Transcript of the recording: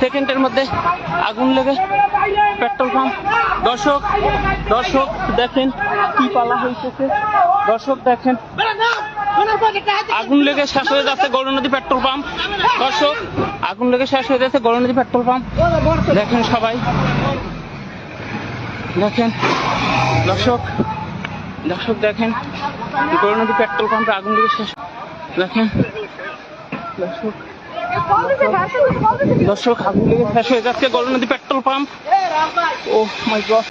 সেকেন্ডের মধ্যে আগুন লেগে পেট্রোল পাম্প। দর্শক দেখেন কি পালা হয়েছে। দর্শক দেখেন আগুন লেগে শেষ হয়ে যাচ্ছে গৌরনদী পেট্রোল পাম্প। দর্শক আগুন লেগে শেষ হয়ে যাচ্ছে গৌরনদী পেট্রোল পাম্প। দেখেন সবাই দেখেন দর্শক দেখেন গৌরনদী পেট্রোল পাম্পে আগুন লেগে শেষ। দেখেন দর্শক আগুন লেগে শেষ হয়ে যাচ্ছে গৌরনদী পেট্রোল পাম্প। ও মাই গড।